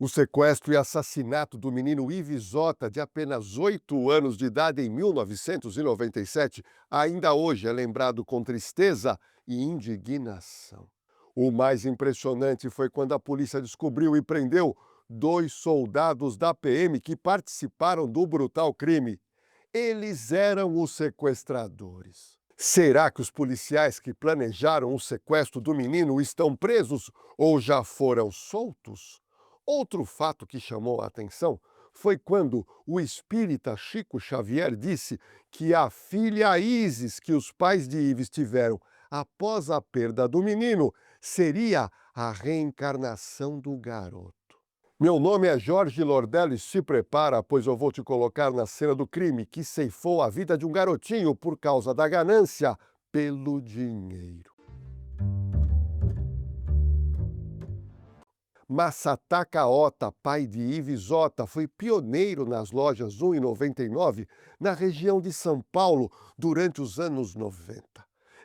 O sequestro e assassinato do menino Ivisota, de apenas 8 anos de idade, em 1997, ainda hoje é lembrado com tristeza e indignação. O mais impressionante foi quando a polícia descobriu e prendeu 2 soldados da PM que participaram do brutal crime. Eles eram os sequestradores. Será que os policiais que planejaram o sequestro do menino estão presos ou já foram soltos? Outro fato que chamou a atenção foi quando o espírita Chico Xavier disse que a filha Isis, que os pais de Ives tiveram após a perda do menino, seria a reencarnação do garoto. Meu nome é Jorge Lordelli, se prepara, pois eu vou te colocar na cena do crime que ceifou a vida de um garotinho por causa da ganância pelo dinheiro. Masataka Ota, pai de Ives Ota, foi pioneiro nas lojas 1,99 na região de São Paulo durante os anos 90.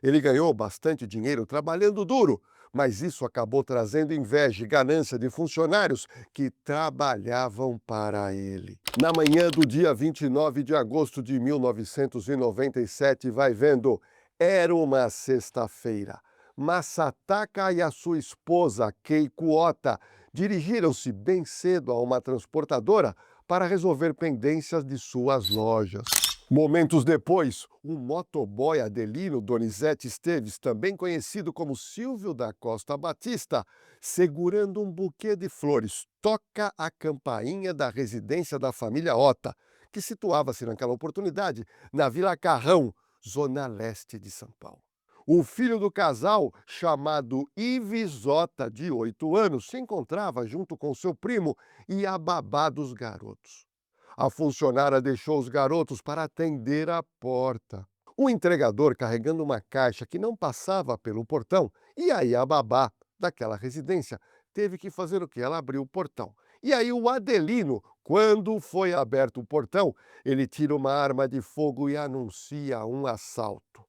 Ele ganhou bastante dinheiro trabalhando duro, mas isso acabou trazendo inveja e ganância de funcionários que trabalhavam para ele. Na manhã do dia 29 de agosto de 1997, vai vendo, era uma sexta-feira. Masataka e a sua esposa, Keiko Ota, dirigiram-se bem cedo a uma transportadora para resolver pendências de suas lojas. Momentos depois, o motoboy Adelino Donizete Esteves, também conhecido como Silvio da Costa Batista, segurando um buquê de flores, toca a campainha da residência da família Ota, que situava-se naquela oportunidade na Vila Carrão, zona leste de São Paulo. O filho do casal, chamado Ives Ota, de 8 anos, se encontrava junto com seu primo e a babá dos garotos. A funcionária deixou os garotos para atender a porta. O entregador carregando uma caixa que não passava pelo portão, e aí a babá daquela residência teve que fazer o quê? Ela abriu o portão. E aí o Adelino, quando foi aberto o portão, ele tira uma arma de fogo e anuncia um assalto.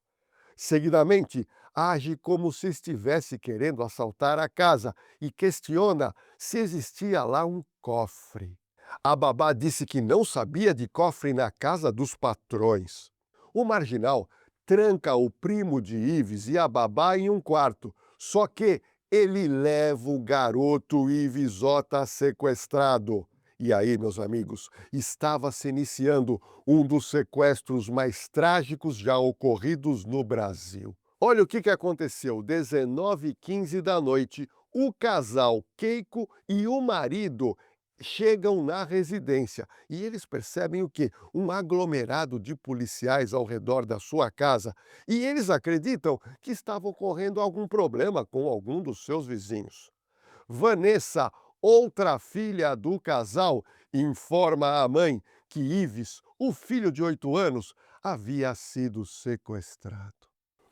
Seguidamente, age como se estivesse querendo assaltar a casa e questiona se existia lá um cofre. A babá disse que não sabia de cofre na casa dos patrões. O marginal tranca o primo de Ives e a babá em um quarto, só que ele leva o garoto Ives Ota sequestrado. E aí, meus amigos, estava se iniciando um dos sequestros mais trágicos já ocorridos no Brasil. Olha o que aconteceu, 19h15 da noite, o casal Keiko e o marido chegam na residência e eles percebem o quê? Um aglomerado de policiais ao redor da sua casa e eles acreditam que estava ocorrendo algum problema com algum dos seus vizinhos. Vanessa, outra filha do casal, informa à mãe que Ives, o filho de 8 anos, havia sido sequestrado.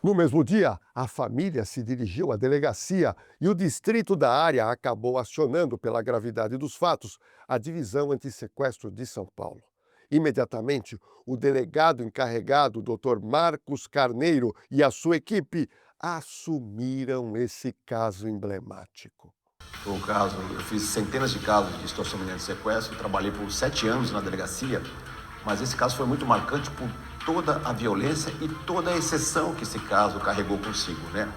No mesmo dia, a família se dirigiu à delegacia e o distrito da área acabou acionando, pela gravidade dos fatos, a Divisão Antissequestro de São Paulo. Imediatamente, o delegado encarregado, Dr. Marcos Carneiro, e a sua equipe assumiram esse caso emblemático. Foi um caso, eu fiz centenas de casos de extorsionamento e sequestro, trabalhei por 7 anos na delegacia, mas esse caso foi muito marcante por toda a violência e toda a exceção que esse caso carregou consigo, né?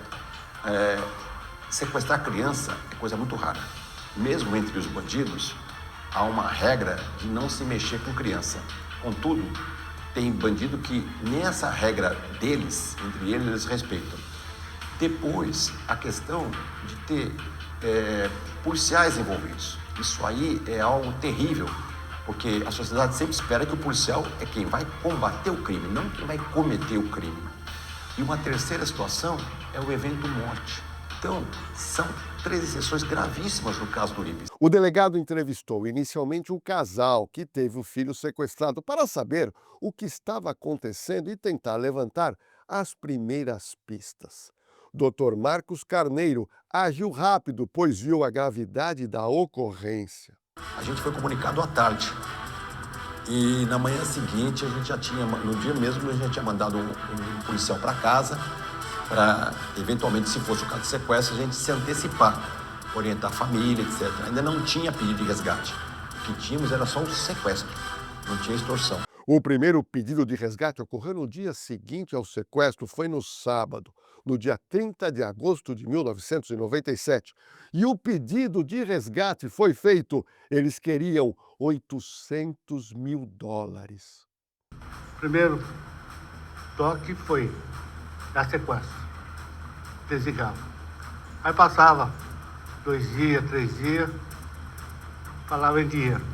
Sequestrar criança é coisa muito rara. Mesmo entre os bandidos, há uma regra de não se mexer com criança. Contudo, tem bandido que nessa regra deles, entre eles respeitam. Depois, a questão de ter policiais envolvidos. Isso aí é algo terrível, porque a sociedade sempre espera que o policial é quem vai combater o crime, não quem vai cometer o crime. E uma terceira situação é o evento morte. Então, são 3 exceções gravíssimas no caso do Ives. O delegado entrevistou inicialmente o casal que teve o filho sequestrado para saber o que estava acontecendo e tentar levantar as primeiras pistas. Dr. Marcos Carneiro agiu rápido, pois viu a gravidade da ocorrência. A gente foi comunicado à tarde e na manhã seguinte a gente já tinha, no dia mesmo a gente já tinha mandado um policial para casa para, eventualmente, se fosse o caso de sequestro, a gente se antecipar. orientar a família, etc. Ainda não tinha pedido de resgate. O que tínhamos era só o sequestro, não tinha extorsão. O primeiro pedido de resgate ocorreu no dia seguinte ao sequestro, foi no sábado, no dia 30 de agosto de 1997. E o pedido de resgate foi feito. Eles queriam $800 mil. Primeiro toque foi dar sequestro, desligava. Aí passava 2 dias, 3 dias, falava em dinheiro.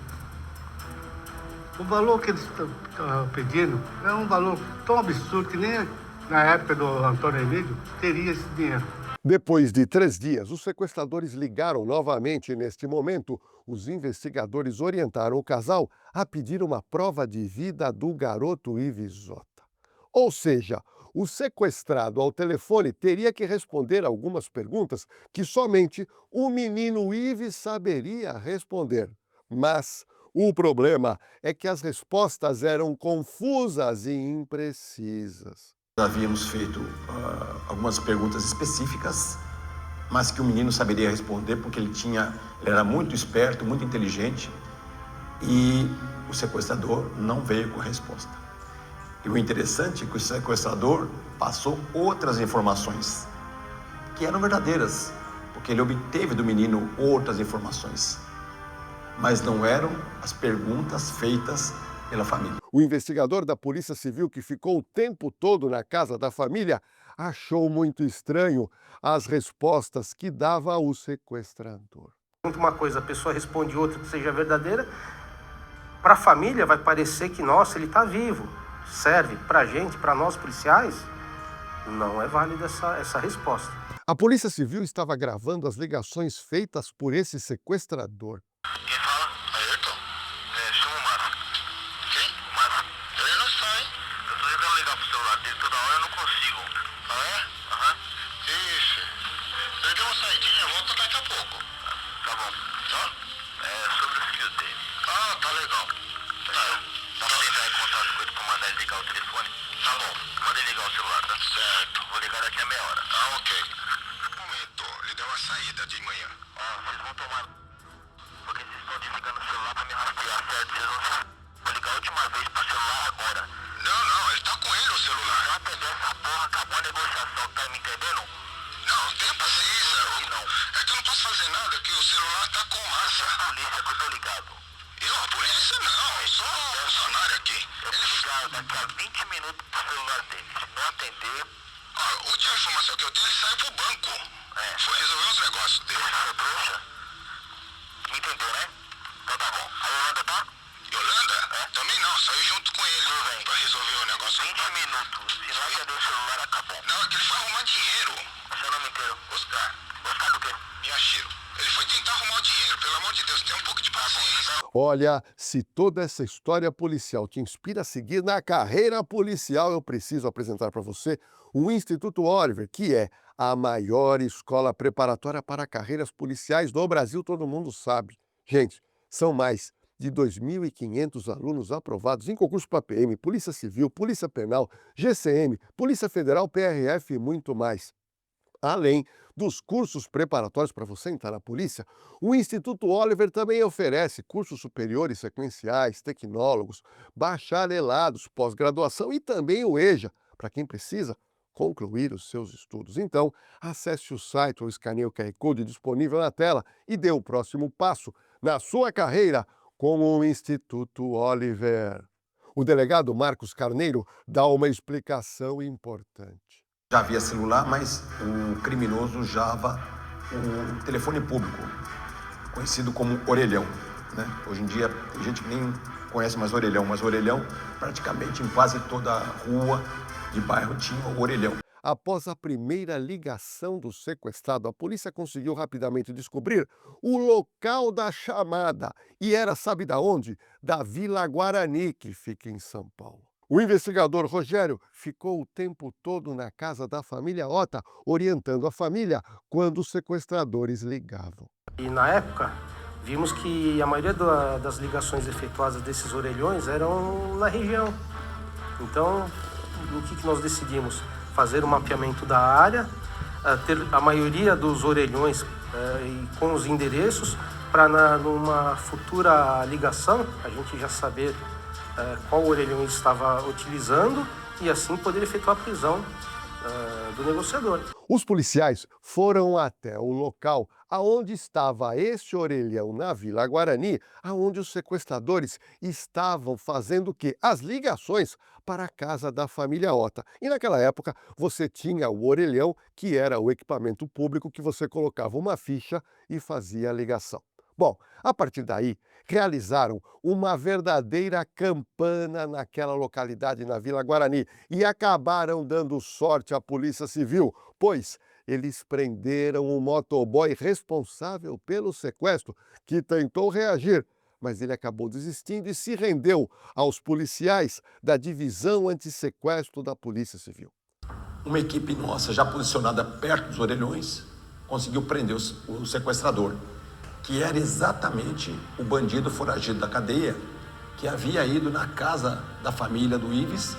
O valor que eles estavam pedindo era um valor tão absurdo que nem na época do Antônio Emílio teria esse dinheiro. Depois de 3 dias, os sequestradores ligaram novamente. Neste momento, os investigadores orientaram o casal a pedir uma prova de vida do garoto Ivisota. Ou seja, o sequestrado ao telefone teria que responder algumas perguntas que somente o menino Ives saberia responder. Mas o problema é que as respostas eram confusas e imprecisas. Havíamos feito algumas perguntas específicas, mas que o menino saberia responder porque ele era muito esperto, muito inteligente, e o sequestrador não veio com a resposta. E o interessante é que o sequestrador passou outras informações que eram verdadeiras, porque ele obteve do menino outras informações, mas não eram as perguntas feitas pela família. O investigador da Polícia Civil, que ficou o tempo todo na casa da família, achou muito estranho as respostas que dava o sequestrador. Uma coisa, a pessoa responde outra que seja verdadeira, para a família vai parecer que, nossa, ele está vivo. Serve para a gente, para nós policiais, não é válida essa resposta. A Polícia Civil estava gravando as ligações feitas por esse sequestrador. Quem fala? Ayrton? Chama o Márcio. Quem? O Márcio. Ele não está, hein? Eu tô tentando ligar pro celular dele toda hora, eu não consigo. Ah, é? Aham. Isso. Ele deu uma saidinha, volta daqui a pouco. Tá bom. Tá? É sobre os filhos dele. Ah, tá legal. Tá. Dá pra tentar em contato com ele pra mandar ele ligar o telefone? Tá bom. Manda ele ligar o celular, tá? Certo. Vou ligar daqui a meia hora. Ah, ok. Um momento. Ele deu uma saída de manhã. Ah, vocês vão tomar... Porque vocês estão desligando o celular pra me rastrear, certo? Vocês vão ligar a última vez pro celular agora. Não, ele tá com ele o celular. Já entendeu essa porra, acabou a negociação, tá me entendendo? Não, tenha paciência. Não. É que eu não posso fazer nada, que o celular tá com massa. A polícia que eu tô ligado. A polícia não, eu sou um funcionário aqui. Eu vou ligar daqui a 20 minutos pro celular dele. Se não atender... A última informação que eu tenho, ele saiu pro banco. Foi resolver os negócios dele. Você trouxa? Me entendeu, né? Então tá bom. A Yolanda tá? Yolanda? Também não, saiu junto com ele pra resolver o negócio. 20 minutos. Se não atender o celular, acabou. Não, é que ele foi arrumar dinheiro. Seu nome inteiro? Oscar. Oscar do quê? Miyashiro. Ele foi tentar arrumar o dinheiro, pelo amor de Deus, tem um pouco de paciência. Olha, se toda essa história policial te inspira a seguir na carreira policial, eu preciso apresentar para você o Instituto Oliver, que é a maior escola preparatória para carreiras policiais do Brasil, todo mundo sabe. Gente, são mais de 2.500 alunos aprovados em concurso para PM, Polícia Civil, Polícia Penal, GCM, Polícia Federal, PRF e muito mais. Além dos cursos preparatórios para você entrar na polícia, o Instituto Oliver também oferece cursos superiores sequenciais, tecnólogos, bacharelados, pós-graduação e também o EJA, para quem precisa concluir os seus estudos. Então, acesse o site ou escaneie o QR Code disponível na tela e dê o próximo passo na sua carreira com o Instituto Oliver. O delegado Marcos Carneiro dá uma explicação importante. Já havia celular, mas o criminoso usava o telefone público, conhecido como orelhão, né? Hoje em dia tem gente que nem conhece mais orelhão, mas orelhão praticamente em quase toda a rua de bairro tinha o orelhão. Após a primeira ligação do sequestrado, a polícia conseguiu rapidamente descobrir o local da chamada. E era, sabe da onde? Da Vila Guarani, que fica em São Paulo. O investigador Rogério ficou o tempo todo na casa da família Ota, orientando a família quando os sequestradores ligavam. E na época, vimos que a maioria das ligações efetuadas desses orelhões eram na região. Então, o que nós decidimos? Fazer o mapeamento da área, ter a maioria dos orelhões e com os endereços, para numa futura ligação a gente já saber qual orelhão ele estava utilizando e assim poder efetuar a prisão do negociador. Os policiais foram até o local aonde estava este orelhão na Vila Guarani, aonde os sequestradores estavam fazendo o quê? As ligações para a casa da família Ota. E naquela época você tinha o orelhão, que era o equipamento público que você colocava uma ficha e fazia a ligação. Bom, a partir daí, realizaram uma verdadeira campana naquela localidade, na Vila Guarani, e acabaram dando sorte à Polícia Civil, pois eles prenderam o motoboy responsável pelo sequestro, que tentou reagir, mas ele acabou desistindo e se rendeu aos policiais da Divisão Antissequestro da Polícia Civil. Uma equipe nossa, já posicionada perto dos orelhões, conseguiu prender o sequestrador, que era exatamente o bandido foragido da cadeia que havia ido na casa da família do Ives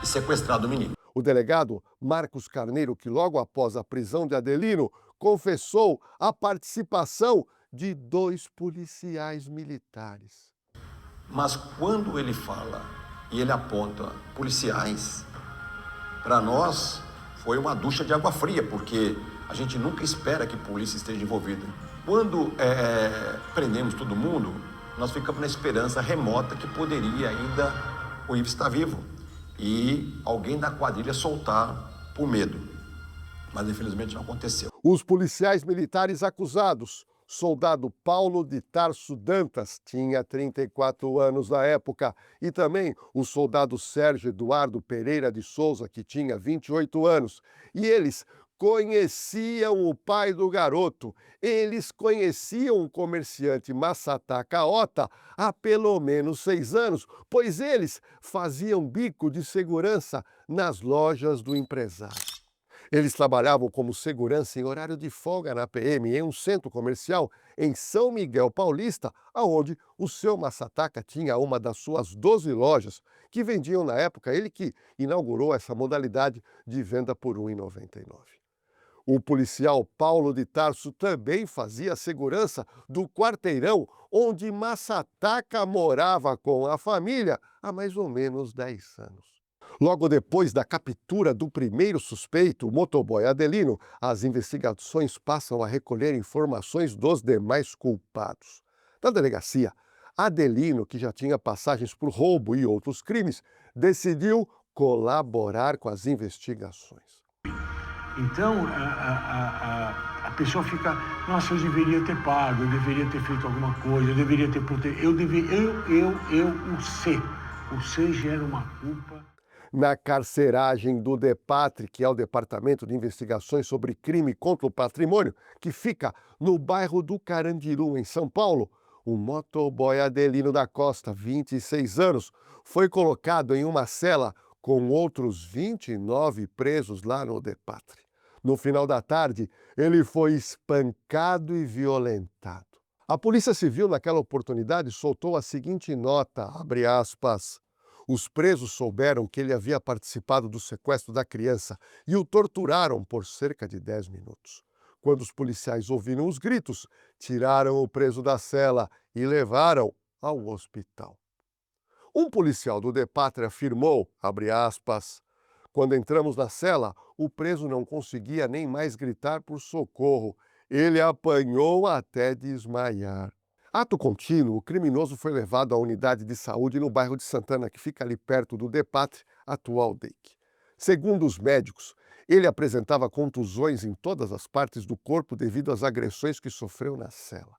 e sequestrado o menino. O delegado Marcos Carneiro, que logo após a prisão de Adelino, confessou a participação de 2 policiais militares. Mas quando ele fala e ele aponta policiais, para nós foi uma ducha de água fria, porque a gente nunca espera que a polícia esteja envolvida. Quando prendemos todo mundo, nós ficamos na esperança remota que poderia ainda o Ives estar vivo e alguém da quadrilha soltar por medo. Mas infelizmente não aconteceu. Os policiais militares acusados, soldado Paulo de Tarso Dantas, tinha 34 anos na época, e também o soldado Sérgio Eduardo Pereira de Souza, que tinha 28 anos. E eles conheciam o pai do garoto, eles conheciam o comerciante Massataka Ota há pelo menos 6 anos, pois eles faziam bico de segurança nas lojas do empresário. Eles trabalhavam como segurança em horário de folga na PM em um centro comercial em São Miguel Paulista, onde o seu Massataka tinha uma das suas 12 lojas que vendiam na época, ele que inaugurou essa modalidade de venda por R$ 1,99. O policial Paulo de Tarso também fazia segurança do quarteirão onde Massataka morava com a família há mais ou menos 10 anos. Logo depois da captura do primeiro suspeito, o motoboy Adelino, as investigações passam a recolher informações dos demais culpados. Na delegacia, Adelino, que já tinha passagens por roubo e outros crimes, decidiu colaborar com as investigações. Então, a pessoa fica, nossa, eu deveria ter pago, eu deveria ter feito alguma coisa, eu deveria ter protegido, o C gera uma culpa. Na carceragem do DEPATRI, que é o Departamento de Investigações sobre Crime contra o Patrimônio, que fica no bairro do Carandiru, em São Paulo, o motoboy Adelino da Costa, 26 anos, foi colocado em uma cela com outros 29 presos lá no DEPATRI. No final da tarde, ele foi espancado e violentado. A Polícia Civil, naquela oportunidade, soltou a seguinte nota, abre aspas, os presos souberam que ele havia participado do sequestro da criança e o torturaram por cerca de 10 minutos. Quando os policiais ouviram os gritos, tiraram o preso da cela e levaram ao hospital. Um policial do DEPATRI afirmou, abre aspas, quando entramos na cela, o preso não conseguia nem mais gritar por socorro. Ele apanhou até desmaiar. Ato contínuo, o criminoso foi levado à unidade de saúde no bairro de Santana, que fica ali perto do DEPATRI, atual DEIC. Segundo os médicos, ele apresentava contusões em todas as partes do corpo devido às agressões que sofreu na cela.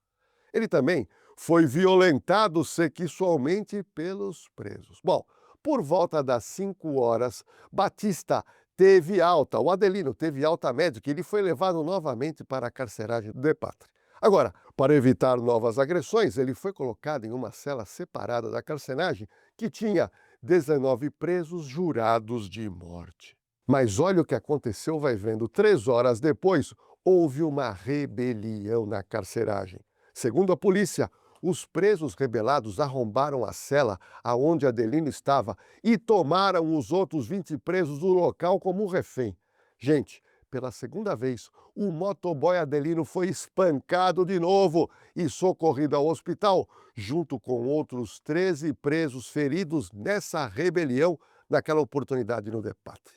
Ele também foi violentado sexualmente pelos presos. Bom, por volta das 5 horas, Batista teve alta, o Adelino teve alta médica e ele foi levado novamente para a carceragem do DEPATRI. Agora, para evitar novas agressões, ele foi colocado em uma cela separada da carceragem que tinha 19 presos jurados de morte. Mas olha o que aconteceu, vai vendo. 3 horas depois, houve uma rebelião na carceragem. Segundo a polícia, os presos rebelados arrombaram a cela aonde Adelino estava e tomaram os outros 20 presos do local como refém. Gente, pela segunda vez, o motoboy Adelino foi espancado de novo e socorrido ao hospital, junto com outros 13 presos feridos nessa rebelião naquela oportunidade no DEPATRE.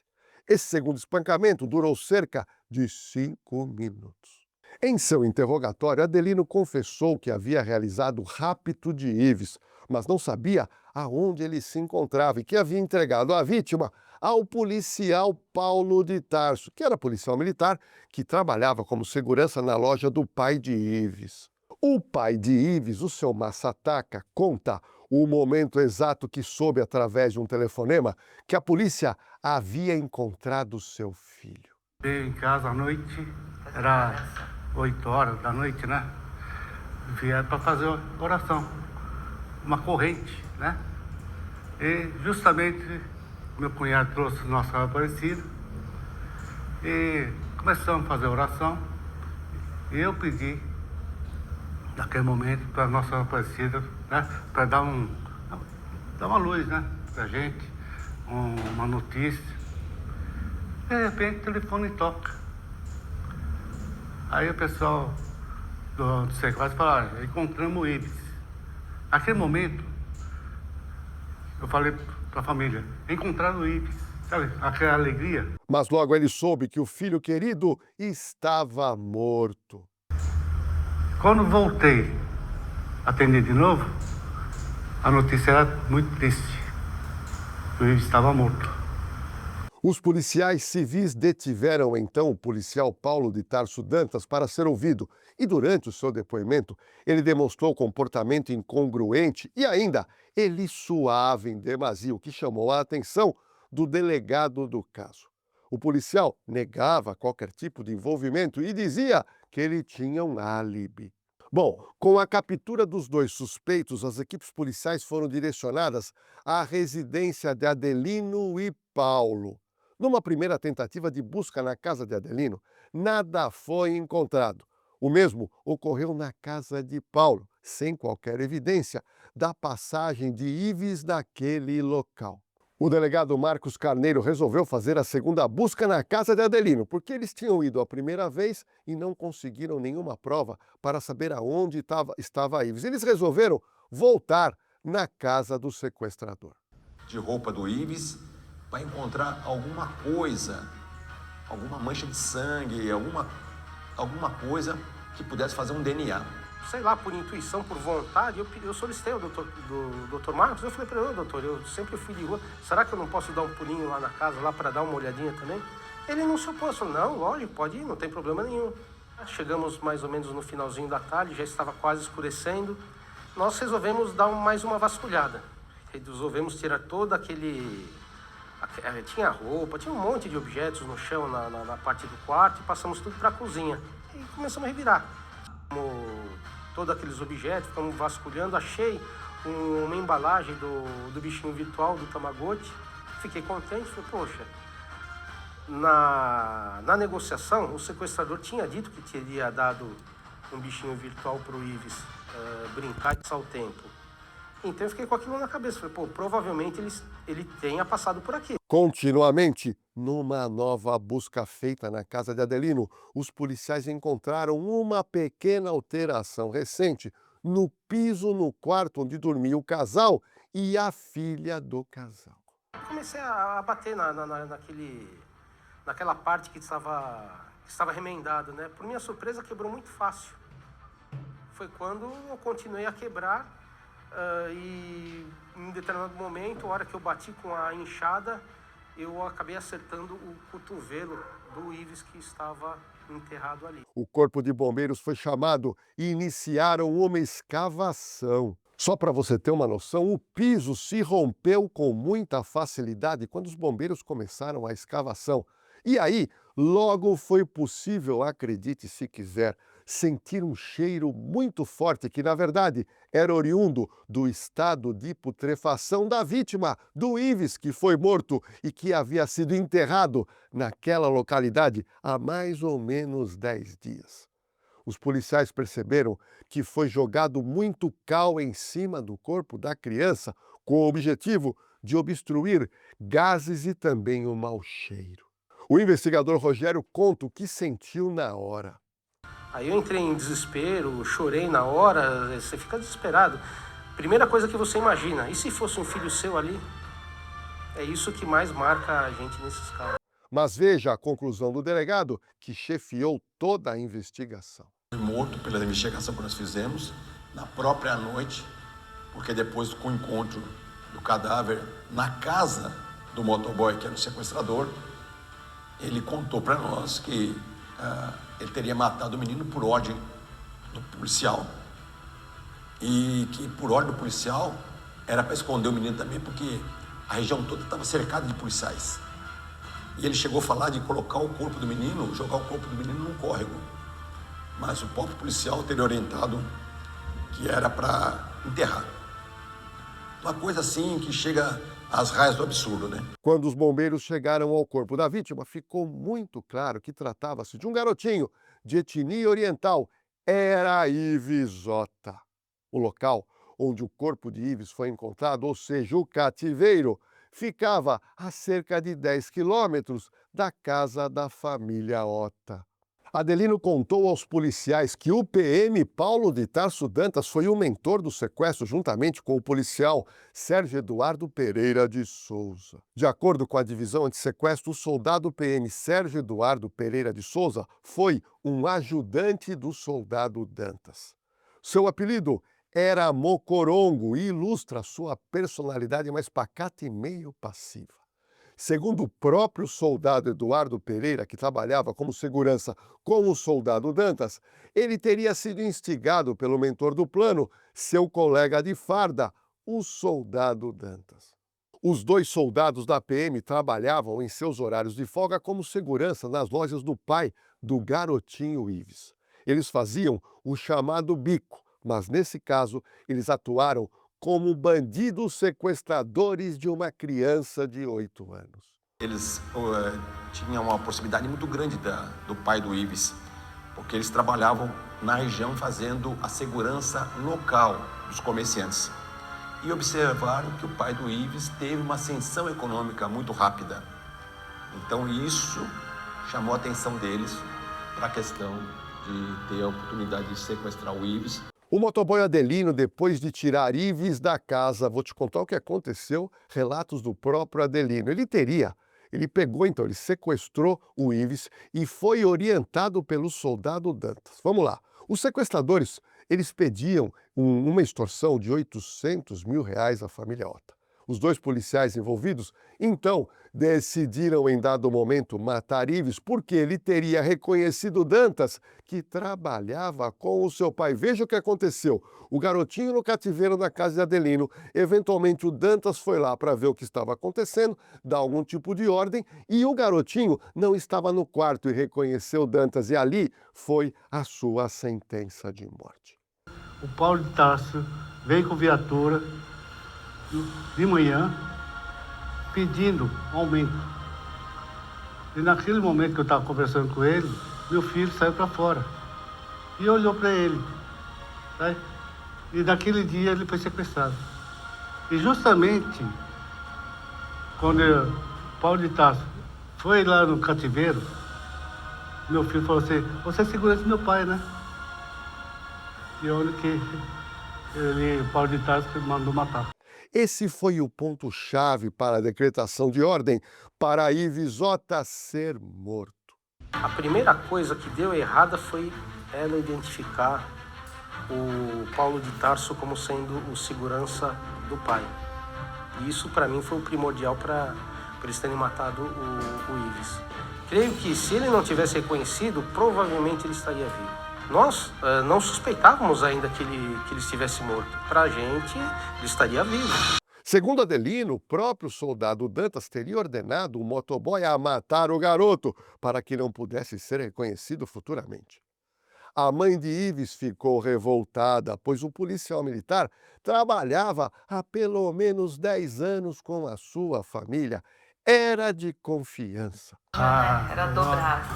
Esse segundo espancamento durou cerca de 5 minutos. Em seu interrogatório, Adelino confessou que havia realizado o rapto de Ives, mas não sabia aonde ele se encontrava e que havia entregado a vítima ao policial Paulo de Tarso, que era policial militar que trabalhava como segurança na loja do pai de Ives. O pai de Ives, o seu Massataca, conta o momento exato que soube através de um telefonema que a polícia havia encontrado seu filho. Veio em casa à noite, era 8 horas da noite, né? Vieram para fazer oração, uma corrente, né? E justamente meu cunhado trouxe o nosso Aparecido e começamos a fazer oração. E eu pedi, naquele momento, para a nossa Aparecida, né? Para dar uma luz, né? Para a gente, uma notícia. De repente o telefone toca. Aí o pessoal do sequestro fala, encontramos o Ives. Naquele momento, eu falei para a família, encontraram o Ives, sabe, aquela alegria. Mas logo ele soube que o filho querido estava morto. Quando voltei a atender de novo, a notícia era muito triste. O Ives estava morto. Os policiais civis detiveram então o policial Paulo de Tarso Dantas para ser ouvido e durante o seu depoimento ele demonstrou comportamento incongruente e ainda ele suave em demasia, o que chamou a atenção do delegado do caso. O policial negava qualquer tipo de envolvimento e dizia que ele tinha um álibi. Bom, com a captura dos dois suspeitos, as equipes policiais foram direcionadas à residência de Adelino e Paulo. Numa primeira tentativa de busca na casa de Adelino, nada foi encontrado. O mesmo ocorreu na casa de Paulo, sem qualquer evidência da passagem de Ives naquele local. O delegado Marcos Carneiro resolveu fazer a segunda busca na casa de Adelino, porque eles tinham ido a primeira vez e não conseguiram nenhuma prova para saber aonde estava Ives. Eles resolveram voltar na casa do sequestrador. De roupa do Ives, vai encontrar alguma coisa, alguma mancha de sangue, alguma coisa que pudesse fazer um DNA. Sei lá, por intuição, por vontade, eu solicitei ao doutor Marcos, eu falei para ele, doutor, eu sempre fui de rua, será que eu não posso dar um pulinho lá na casa, lá para dar uma olhadinha também? Ele não se opôs, falou, não, lógico, pode ir, não tem problema nenhum. Chegamos mais ou menos no finalzinho da tarde, já estava quase escurecendo, nós resolvemos dar mais uma vasculhada. Resolvemos tirar todo aquele... Tinha roupa, tinha um monte de objetos no chão, na parte do quarto, e passamos tudo para a cozinha. E começamos a revirar. Todos aqueles objetos, ficamos vasculhando, achei uma embalagem do bichinho virtual, do Tamagotchi. Fiquei contente, falei, poxa, na negociação, o sequestrador tinha dito que teria dado um bichinho virtual para o Ives brincar e passar o tempo. Então eu fiquei com aquilo na cabeça, falei, pô, provavelmente ele tenha passado por aqui. Continuamente, numa nova busca feita na casa de Adelino, os policiais encontraram uma pequena alteração recente no piso no quarto onde dormia o casal e a filha do casal. Comecei a bater naquela parte que estava remendada, né? Por minha surpresa, quebrou muito fácil. Foi quando eu continuei a quebrar e em determinado momento, a hora que eu bati com a enxada, eu acabei acertando o cotovelo do Ives que estava enterrado ali. O corpo de bombeiros foi chamado e iniciaram uma escavação. Só para você ter uma noção, o piso se rompeu com muita facilidade quando os bombeiros começaram a escavação. E aí, logo foi possível, acredite se quiser, sentir um cheiro muito forte que, na verdade, era oriundo do estado de putrefação da vítima, do Ives, que foi morto e que havia sido enterrado naquela localidade há mais ou menos 10 dias. Os policiais perceberam que foi jogado muito cal em cima do corpo da criança, com o objetivo de obstruir gases e também o mau cheiro. O investigador Rogério conta o que sentiu na hora. Aí eu entrei em desespero, chorei na hora, você fica desesperado. Primeira coisa que você imagina, e se fosse um filho seu ali? É isso que mais marca a gente nesses casos. Mas veja a conclusão do delegado, que chefiou toda a investigação. Foi morto pela investigação que nós fizemos na própria noite, porque depois com o encontro do cadáver na casa do motoboy, que era o sequestrador, ele contou para nós que ele teria matado o menino por ordem do policial. E que por ordem do policial era para esconder o menino também, porque a região toda estava cercada de policiais. E ele chegou a falar de colocar o corpo do menino, jogar o corpo do menino num córrego. Mas o próprio policial teria orientado que era para enterrar. Uma coisa assim que chega às raias do absurdo, né? Quando os bombeiros chegaram ao corpo da vítima, ficou muito claro que tratava-se de um garotinho de etnia oriental. Era Ivisota. O local onde o corpo de Ives foi encontrado, ou seja, o cativeiro, ficava a cerca de 10 quilômetros da casa da família Ota. Adelino contou aos policiais que o PM Paulo de Tarso Dantas foi o mentor do sequestro juntamente com o policial Sérgio Eduardo Pereira de Souza. De acordo com a divisão antissequestro, o soldado PM Sérgio Eduardo Pereira de Souza foi um ajudante do soldado Dantas. Seu apelido era Mocorongo e ilustra sua personalidade mais pacata e meio passiva. Segundo o próprio soldado Eduardo Pereira, que trabalhava como segurança com o soldado Dantas, ele teria sido instigado pelo mentor do plano, seu colega de farda, o soldado Dantas. Os dois soldados da PM trabalhavam em seus horários de folga como segurança nas lojas do pai do garotinho Ives. Eles faziam o chamado bico, mas nesse caso eles atuaram como bandidos sequestradores de uma criança de 8 anos. Eles tinham uma proximidade muito grande do pai do Ives, porque eles trabalhavam na região fazendo a segurança local dos comerciantes. E observaram que o pai do Ives teve uma ascensão econômica muito rápida. Então isso chamou a atenção deles para a questão de ter a oportunidade de sequestrar o Ives. O motoboy Adelino, depois de tirar Ives da casa, vou te contar o que aconteceu, relatos do próprio Adelino. Ele sequestrou o Ives e foi orientado pelo soldado Dantas. Vamos lá. Os sequestradores, eles pediam uma extorsão de R$800 mil à família Ota. Os dois policiais envolvidos, então, decidiram em dado momento matar Ives porque ele teria reconhecido Dantas, que trabalhava com o seu pai. Veja o que aconteceu. O garotinho no cativeiro na casa de Adelino, eventualmente o Dantas foi lá para ver o que estava acontecendo, dar algum tipo de ordem, e o garotinho não estava no quarto e reconheceu Dantas, e ali foi a sua sentença de morte. O Paulo de Tarso veio com viatura de manhã pedindo aumento. E naquele momento que eu estava conversando com ele, meu filho saiu para fora e olhou para ele. Tá? E naquele dia ele foi sequestrado. E justamente quando Paulo de Tarso foi lá no cativeiro, meu filho falou assim: você é segurança do meu pai, né? E olha que Paulo de Tarso mandou matar. Esse foi o ponto-chave para a decretação de ordem para Ivisota ser morto. A primeira coisa que deu errada foi ela identificar o Paulo de Tarso como sendo o segurança do pai. E isso, para mim, foi o primordial para eles terem matado o Ives. Creio que se ele não tivesse reconhecido, provavelmente ele estaria vivo. Nós não suspeitávamos ainda que ele estivesse morto. Para a gente, ele estaria vivo. Segundo Adelino, o próprio soldado Dantas teria ordenado o motoboy a matar o garoto para que não pudesse ser reconhecido futuramente. A mãe de Ives ficou revoltada, pois o policial militar trabalhava há pelo menos 10 anos com a sua família. Era de confiança. Era dobrado.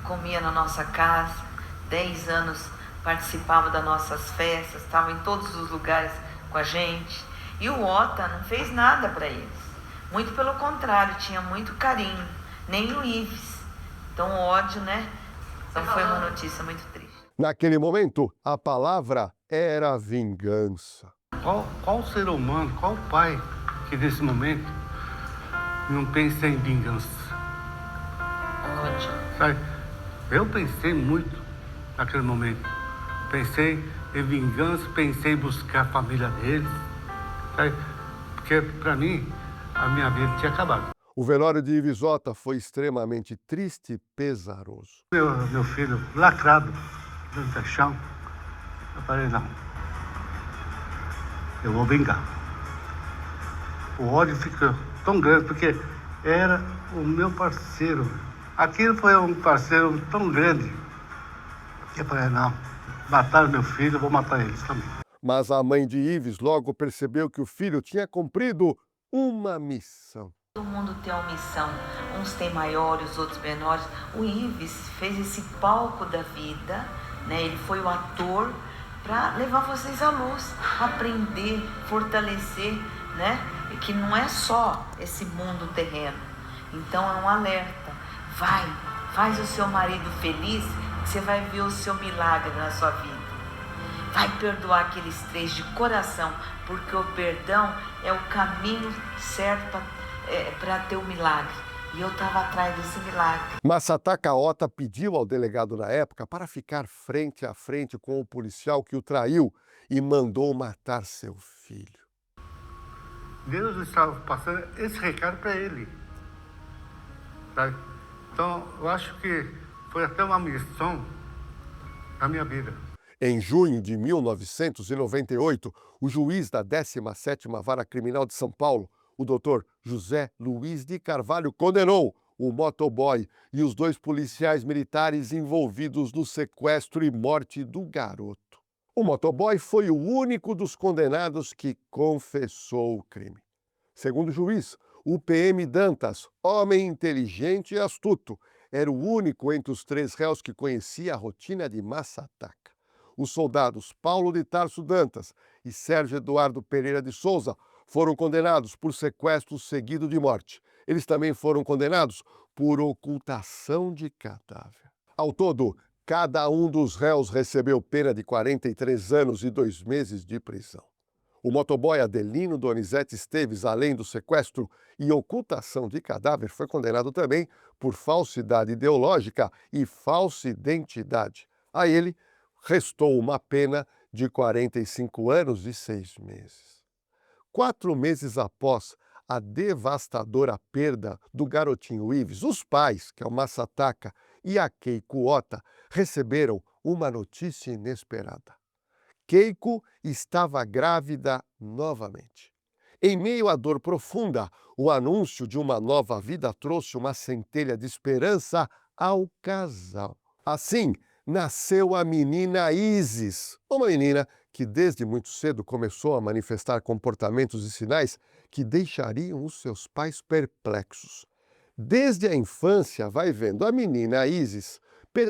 Comia na nossa casa. 10 anos participava das nossas festas, estava em todos os lugares com a gente. E o Ota não fez nada para eles. Muito pelo contrário, tinha muito carinho. nem o Ives. Então, o ódio, né? Então, foi uma notícia muito triste. Naquele momento, a palavra era vingança. Qual ser humano, qual pai que nesse momento não pensa em vingança? Ódio. Sabe? Eu pensei muito naquele momento. Pensei em vingança, pensei em buscar a família deles. Sabe? Porque, para mim, a minha vida tinha acabado. O velório de Ivisota foi extremamente triste e pesaroso. Meu filho lacrado no caixão. Eu falei, não. Eu vou vingar. O ódio ficou tão grande porque era o meu parceiro. Aquilo foi um parceiro tão grande. Eu falei, não, mataram meu filho, eu vou matar eles também. Mas a mãe de Ives logo percebeu que o filho tinha cumprido uma missão. Todo mundo tem uma missão, uns têm maiores, outros menores. O Ives fez esse palco da vida, né? Ele foi o ator para levar vocês à luz, aprender, fortalecer, né? E que não é só esse mundo terreno. Então é um alerta. Vai, faz o seu marido feliz, que você vai ver o seu milagre na sua vida. Vai perdoar aqueles três de coração, porque o perdão é o caminho certo para ter o milagre. E eu estava atrás desse milagre. Massataka Ota pediu ao delegado na época para ficar frente a frente com o policial que o traiu e mandou matar seu filho. Deus estava passando esse recado para ele. Sabe? Então, eu acho que foi até uma missão na minha vida. Em junho de 1998, o juiz da 17ª Vara Criminal de São Paulo, o Dr. José Luiz de Carvalho, condenou o motoboy e os 2 policiais militares envolvidos no sequestro e morte do garoto. O motoboy foi o único dos condenados que confessou o crime. Segundo o juiz, o PM Dantas, homem inteligente e astuto, era o único entre os 3 réus que conhecia a rotina de Massataka. Os soldados Paulo de Tarso Dantas e Sérgio Eduardo Pereira de Souza foram condenados por sequestro seguido de morte. Eles também foram condenados por ocultação de cadáver. Ao todo, cada um dos réus recebeu pena de 43 anos e 2 meses de prisão. O motoboy Adelino Donizete Esteves, além do sequestro e ocultação de cadáver, foi condenado também por falsidade ideológica e falsa identidade. A ele restou uma pena de 45 anos e 6 meses. 4 meses após a devastadora perda do garotinho Ives, os pais, que é o Massataka e a Keiko Ota, receberam uma notícia inesperada. Keiko estava grávida novamente. Em meio à dor profunda, o anúncio de uma nova vida trouxe uma centelha de esperança ao casal. Assim, nasceu a menina Isis, uma menina que desde muito cedo começou a manifestar comportamentos e sinais que deixariam os seus pais perplexos. Desde a infância, vai vendo, a menina Isis,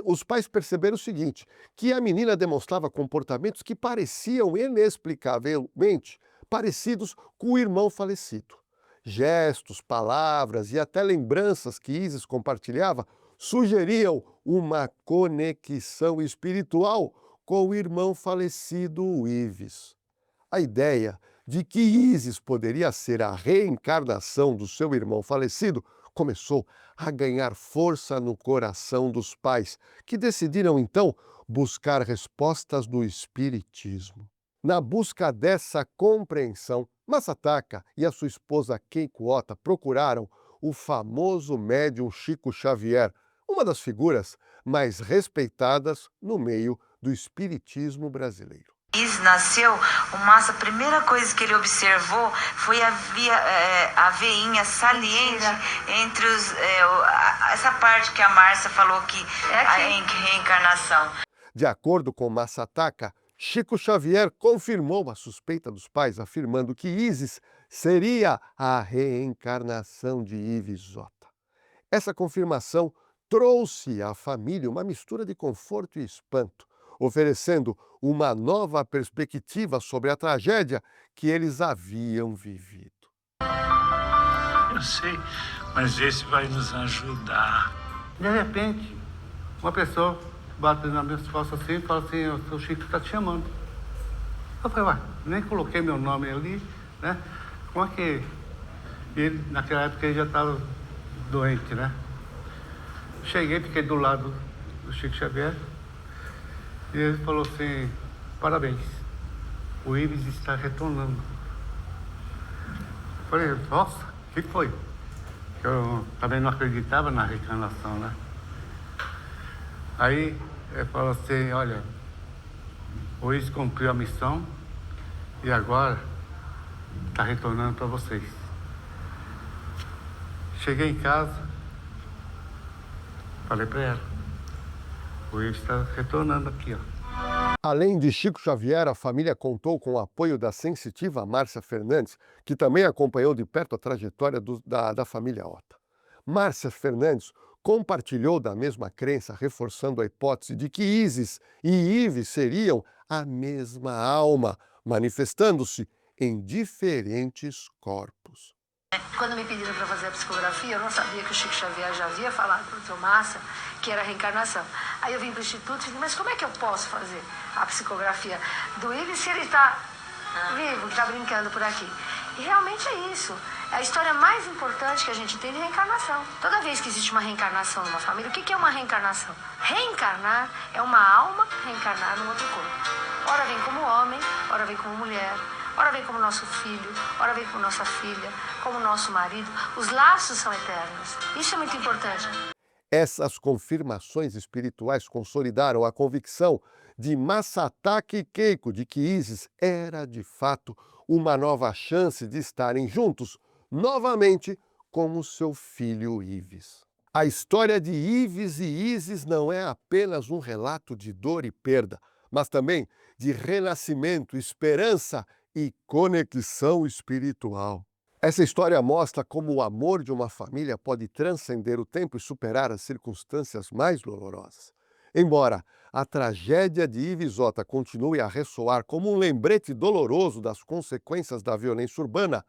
os pais perceberam o seguinte, que a menina demonstrava comportamentos que pareciam inexplicavelmente parecidos com o irmão falecido. Gestos, palavras e até lembranças que Isis compartilhava sugeriam uma conexão espiritual com o irmão falecido Ives. A ideia de que Isis poderia ser a reencarnação do seu irmão falecido começou a ganhar força no coração dos pais, que decidiram então buscar respostas no espiritismo. Na busca dessa compreensão, Massataka e a sua esposa Keiko Ota procuraram o famoso médium Chico Xavier, uma das figuras mais respeitadas no meio do espiritismo brasileiro. Nasceu, a primeira coisa que ele observou foi a veinha saliente entre essa parte que a Márcia falou que é a reencarnação. De acordo com Massataka, Chico Xavier confirmou a suspeita dos pais, afirmando que Isis seria a reencarnação de Ivisota. Essa confirmação trouxe à família uma mistura de conforto e espanto, oferecendo uma nova perspectiva sobre a tragédia que eles haviam vivido. Eu sei Mas esse vai nos ajudar. De repente, uma pessoa bate nas minhas costas assim e fala assim, o seu Chico está te chamando. Eu falei, ué, nem coloquei meu nome ali, né? Como é que... Ele, naquela época, ele já estava doente, né? Cheguei, fiquei do lado do Chico Xavier e ele falou assim, parabéns, o Ives está retornando. Eu falei, nossa, o que foi? Eu também não acreditava na reencarnação, né? Aí ele falou assim, olha, o Ives cumpriu a missão e agora está retornando para vocês. Cheguei em casa, falei para ela, o Ives está retornando aqui, ó. Além de Chico Xavier, a família contou com o apoio da sensitiva Márcia Fernandes, que também acompanhou de perto a trajetória da família Ota. Márcia Fernandes compartilhou da mesma crença, reforçando a hipótese de que Isis e Ives seriam a mesma alma, manifestando-se em diferentes corpos. Quando me pediram para fazer a psicografia, eu não sabia que o Chico Xavier já havia falado para o Dr. Márcia que era reencarnação. Aí eu vim para o Instituto e disse, mas como é que eu posso fazer a psicografia do Ives se ele está vivo, está brincando por aqui? E realmente é isso. É a história mais importante que a gente tem de reencarnação. Toda vez que existe uma reencarnação numa família, o que é uma reencarnação? Reencarnar é uma alma reencarnar num outro corpo. Ora vem como homem, ora vem como mulher, ora vem como nosso filho, ora vem como nossa filha, como nosso marido. Os laços são eternos. Isso é muito importante. Essas confirmações espirituais consolidaram a convicção de Masataka Keiko de que Isis era, de fato, uma nova chance de estarem juntos, novamente, com o seu filho Ives. A história de Ives e Isis não é apenas um relato de dor e perda, mas também de renascimento, esperança e conexão espiritual. Essa história mostra como o amor de uma família pode transcender o tempo e superar as circunstâncias mais dolorosas. Embora a tragédia de Ives Ota continue a ressoar como um lembrete doloroso das consequências da violência urbana,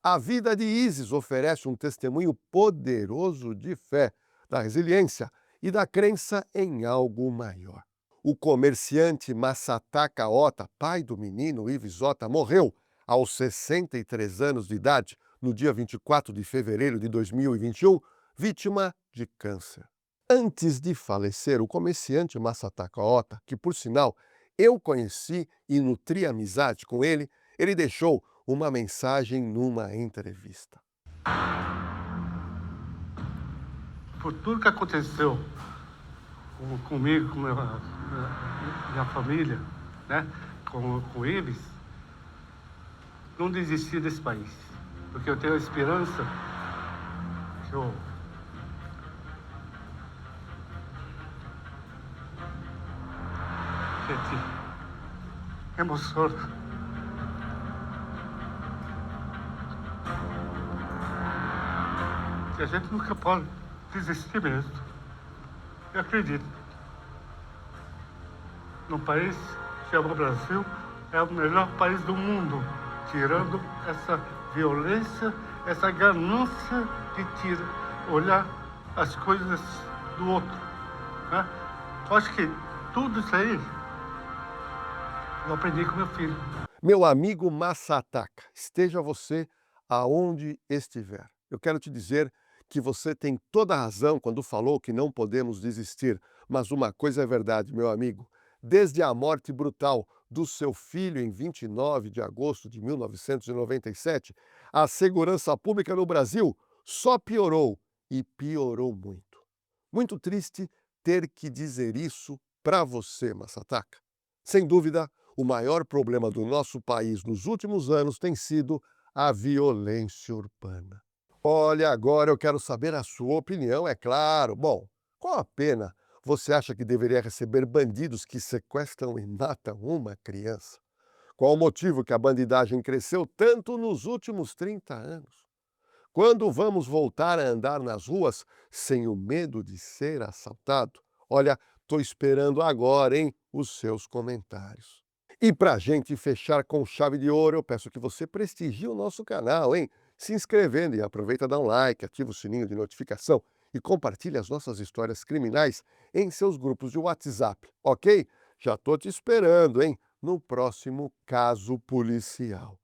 a vida de Isis oferece um testemunho poderoso de fé, da resiliência e da crença em algo maior. O comerciante Masataka Ota, pai do menino Ives Ota, morreu aos 63 anos de idade, no dia 24 de fevereiro de 2021, vítima de câncer. Antes de falecer, o comerciante Masataka Ota, que por sinal eu conheci e nutri amizade com ele deixou uma mensagem numa entrevista. Por tudo que aconteceu comigo, com minha família, né, com o Ives, não desistir desse país, porque eu tenho a esperança que eu gente emociona. Que a gente nunca pode desistir mesmo. Eu acredito. No país que chama Brasil, é o melhor país do mundo, tirando essa violência, essa ganância de olhar as coisas do outro, né? Eu acho que tudo isso aí eu aprendi com meu filho. Meu amigo Masataka, esteja você aonde estiver. Eu quero te dizer que você tem toda a razão quando falou que não podemos desistir. Mas uma coisa é verdade, meu amigo. Desde a morte brutal do seu filho em 29 de agosto de 1997, a segurança pública no Brasil só piorou e piorou muito. Muito triste ter que dizer isso para você, Masataka. Sem dúvida, o maior problema do nosso país nos últimos anos tem sido a violência urbana. Olha, agora eu quero saber a sua opinião, é claro. Bom, qual a pena você acha que deveria receber bandidos que sequestram e matam uma criança? Qual o motivo que a bandidagem cresceu tanto nos últimos 30 anos? Quando vamos voltar a andar nas ruas sem o medo de ser assaltado? Olha, estou esperando agora, hein, os seus comentários. E para a gente fechar com chave de ouro, eu peço que você prestigie o nosso canal, hein? se inscrevendo e aproveita e dá um like, ativa o sininho de notificação e compartilha as nossas histórias criminais em seus grupos de WhatsApp, ok? Já estou te esperando, hein? No próximo Caso Policial.